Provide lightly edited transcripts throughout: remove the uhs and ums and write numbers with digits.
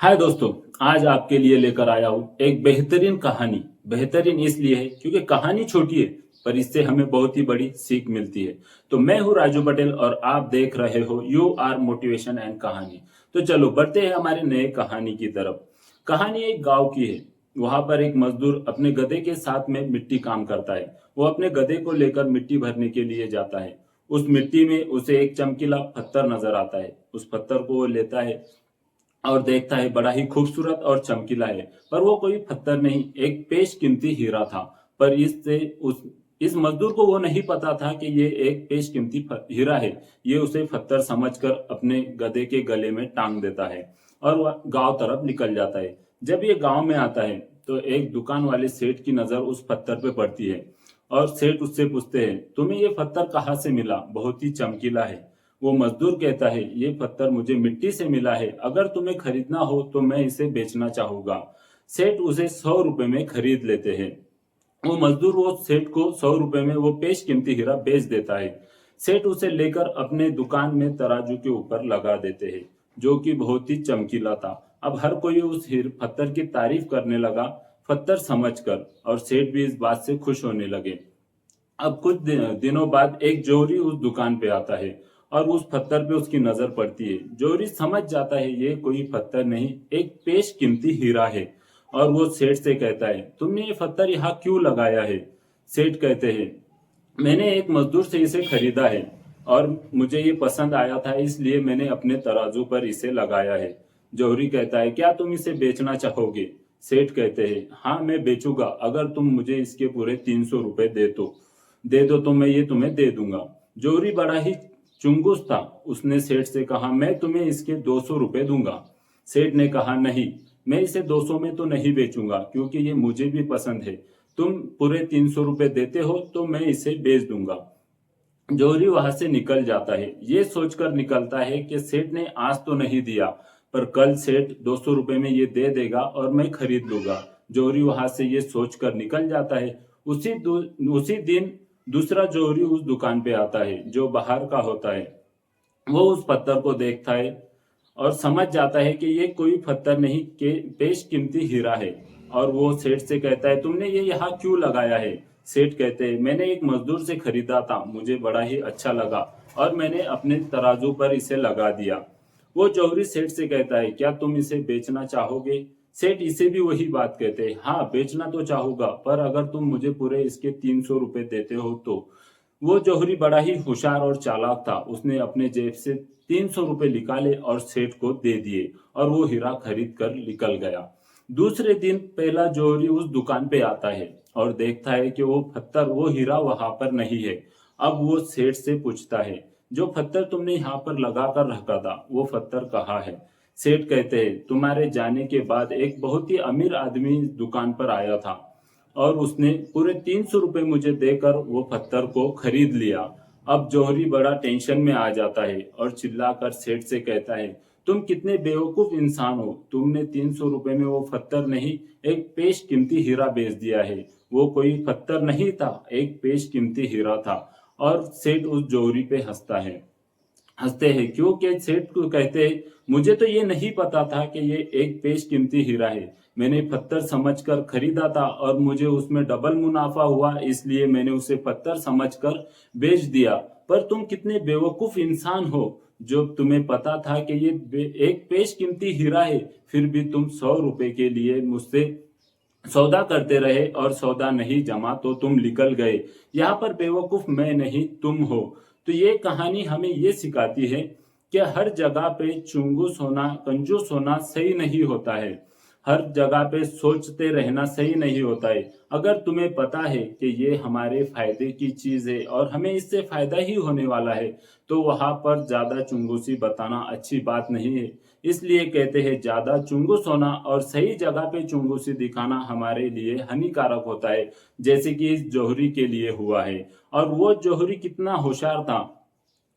हाय दोस्तों। आज आपके लिए लेकर आया हूँ एक बेहतरीन कहानी। बेहतरीन इसलिए है क्योंकि कहानी छोटी है पर इससे हमें बहुत ही बड़ी सीख मिलती है। तो मैं हूँ राजू पटेल और आप देख रहे हो यू आर मोटिवेशन एंड कहानी। तो चलो बढ़ते हैं हमारे नए कहानी की तरफ। कहानी एक गांव की है। वहां पर एक मजदूर अपने गधे के साथ में मिट्टी काम करता है। वो अपने गधे को लेकर मिट्टी भरने के लिए जाता है। उस मिट्टी में उसे एक चमकीला पत्थर नजर आता है। उस पत्थर को वो लेता है और देखता है बड़ा ही खूबसूरत और चमकीला है। पर वो कोई पत्थर नहीं, एक पेशकीमती हीरा था। पर इससे उस इस मजदूर को वो नहीं पता था कि ये एक पेशकीमती हीरा है। ये उसे पत्थर समझकर अपने गधे के गले में टांग देता है और वह गांव तरफ निकल जाता है। जब ये गांव में आता है तो एक दुकान वाले सेठ की नजर उस पत्थर पे पड़ती है और सेठ उससे पूछते हैं, तुम्हें ये पत्थर कहाँ से मिला? बहुत ही चमकीला है। वो मजदूर कहता है, ये पत्थर मुझे मिट्टी से मिला है। अगर तुम्हें खरीदना हो तो मैं इसे बेचना चाहूंगा। सेठ उसे 100 रुपए में खरीद लेते हैं। वो मजदूर वो सेठ को 100 रुपए में वो पेशकीमती हीरा बेच देता है। सेठ उसे लेकर अपने दुकान में तराजू के ऊपर लगा देते हैं, जो कि बहुत ही चमकीला था। अब हर कोई उस पत्थर की तारीफ करने लगा, पत्थर समझकर, और सेठ भी इस बात से खुश होने लगे। अब कुछ दिनों बाद एक जोहरी उस दुकान पे आता है और उस पत्थर पे उसकी नजर पड़ती है। जोहरी समझ जाता है ये कोई पत्थर नहीं, एक पेशकीमती हीरा है। और वो सेठ से कहता है, तुमने ये पत्थर यहाँ क्यों लगाया है? सेठ कहते हैं, मैंने एक मजदूर से इसे खरीदा है और मुझे ये पसंद आया था, इसलिए मैंने अपने तराजू पर इसे लगाया है। जौहरी कहता है, क्या तुम इसे बेचना चाहोगे? सेठ कहते हैं, हाँ मैं बेचूंगा, अगर तुम मुझे इसके पूरे 300 रुपए दे दो तो मैं ये तुम्हें दे दूंगा। जौहरी बड़ा ही चुंगुस था। उसने सेठ से कहा, मैं तुम्हें इसके 200 रुपए दूंगा। सेठ ने कहा, नहीं, मैं इसे 200 में तो नहीं बेचूंगा क्योंकि ये मुझे भी पसंद है। तुम पूरे 300 रुपए देते हो तो मैं इसे बेच दूंगा। जौहरी वहां से निकल जाता है। ये सोचकर निकलता है कि सेठ ने आज तो नहीं दिया, पर कल सेठ 200 रुपए में ये दे देगा और मैं खरीद लूंगा। जौहरी वहां से ये सोचकर निकल जाता है। उसी दिन दूसरा जौहरी उस दुकान पे आता है जो बाहर का होता है। वो उस पत्थर को देखता है और समझ जाता है कि ये कोई पत्थर नहीं के बेशकीमती हीरा है। और वो सेठ से कहता है, तुमने ये यहाँ क्यों लगाया है? सेठ कहते हैं, मैंने एक मजदूर से खरीदा था, मुझे बड़ा ही अच्छा लगा और मैंने अपने तराजू पर इसे लगा दिया। वो जौहरी सेठ से कहता है, क्या तुम इसे बेचना चाहोगे? सेठ इसे भी वही बात कहते हैं, हाँ बेचना तो चाहूंगा, पर अगर तुम मुझे पूरे इसके 300 रुपए देते हो तो। वो जौहरी बड़ा ही होशियार और चालाक था। उसने अपने जेब से 300 रुपए निकाले और सेठ को दे दिए और वो हीरा खरीद कर निकल गया। दूसरे दिन पहला जौहरी उस दुकान पे आता है और देखता है कि वो पत्थर, वो हीरा वहां पर नहीं है। अब वो सेठ से पूछता है, जो पत्थर तुमने यहाँ पर लगा कर रखा था वो पत्थर कहाँ है? सेठ कहते हैं, तुम्हारे जाने के बाद एक बहुत ही अमीर आदमी दुकान पर आया था और उसने पूरे 300 रुपए मुझे देकर वो पत्थर को खरीद लिया। अब जौहरी बड़ा टेंशन में आ जाता है और चिल्लाकर सेठ से कहता है, तुम कितने बेवकूफ इंसान हो, तुमने 300 रुपए में वो पत्थर नहीं, एक पेशकीमती हीरा बेच दिया है। वो कोई पत्थर नहीं था, एक पेशकीमती हीरा था। और सेठ उस जौहरी पे हंसते हैं क्योंकि सेठ को कहते हैं, मुझे तो ये नहीं पता था कि ये एक बेशकीमती हीरा है। मैंने पत्थर समझकर खरीदा था और मुझे उसमें डबल मुनाफा हुआ, इसलिए मैंने उसे पत्थर समझकर बेच दिया। पर तुम कितने बेवकूफ इंसान हो, जो तुम्हें पता था कि ये एक बेशकीमती हीरा है, फिर भी तुम 100 रुपए के लिए मुझसे सौदा करते रहे और सौदा नहीं जमा तो तुम निकल गए। यहाँ पर बेवकूफ मैं नहीं, तुम हो। तो ये कहानी हमें ये सिखाती है कि हर जगह पे चुंगुस होना, कंजूस होना सही नहीं होता है। हर जगह पे सोचते रहना सही नहीं होता है। अगर तुम्हें पता है कि ये हमारे फायदे की चीज है और हमें इससे फायदा ही होने वाला है, तो वहां पर ज्यादा चुंगुसी बताना अच्छी बात नहीं है। इसलिए कहते हैं, ज्यादा चुंगुस होना और सही जगह पे चुंगुसी दिखाना हमारे लिए हानिकारक होता है, जैसे कि इस जौहरी के लिए हुआ है। और वो जौहरी कितना होशियार था,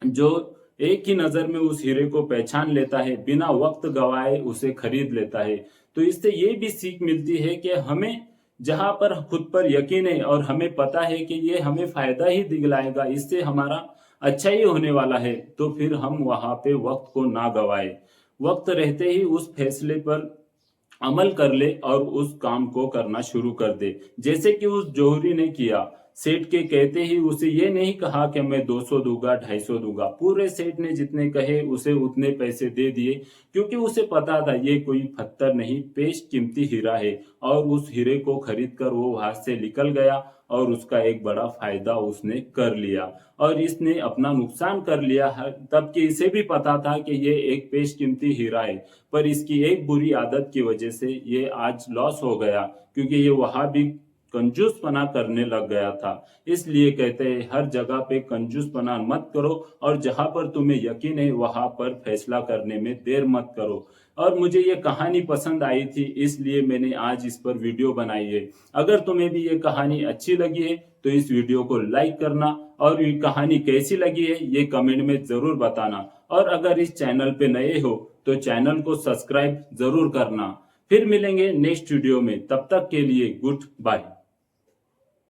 जो एक ही नजर में उस हीरे को पहचान लेता है, बिना वक्त गवाए उसे खरीद लेता है। तो इससे ये भी सीख मिलती है कि हमें जहां पर खुद पर यकीन है और हमें पता है कि ये हमें फायदा ही दिलाएगा, इससे हमारा अच्छा ही होने वाला है, तो फिर हम वहां पे वक्त को ना गवाए। वक्त रहते ही उस फैसले पर अमल कर ले और उस काम को करना शुरू कर दे, जैसे कि उस जौहरी ने किया। सेठ के कहते ही उसे ये नहीं कहा कि मैं 200 दूंगा, 250 दूंगा। पूरे सेठ ने जितने कहे उसे उतने पैसे दे दिए, क्योंकि उसे पता था ये कोई पत्थर नहीं, पेश कीमती हीरा है। और उस हीरे को खरीद कर वो वहां से निकल गया और उसका एक बड़ा फायदा उसने कर लिया और इसने अपना नुकसान कर लिया है। तब कि इसे भी पता था कि ये एक पेशकीमती हीरा है, पर इसकी एक बुरी आदत की वजह से ये आज लॉस हो गया, क्योंकि ये वहां भी कंजूसपना करने लग गया था। इसलिए कहते हैं हर जगह पे कंजूसपना मत करो और जहां पर तुम्हें यकीन है वहां पर फैसला करने में देर मत करो। और मुझे ये कहानी पसंद आई थी, इसलिए मैंने आज इस पर वीडियो बनाई है। अगर तुम्हें भी ये कहानी अच्छी लगी है तो इस वीडियो को लाइक करना और ये कहानी कैसी लगी है ये कमेंट में जरूर बताना। और अगर इस चैनल पे नए हो तो चैनल को सब्सक्राइब जरूर करना। फिर मिलेंगे नेक्स्ट वीडियो में, तब तक के लिए गुड बाय।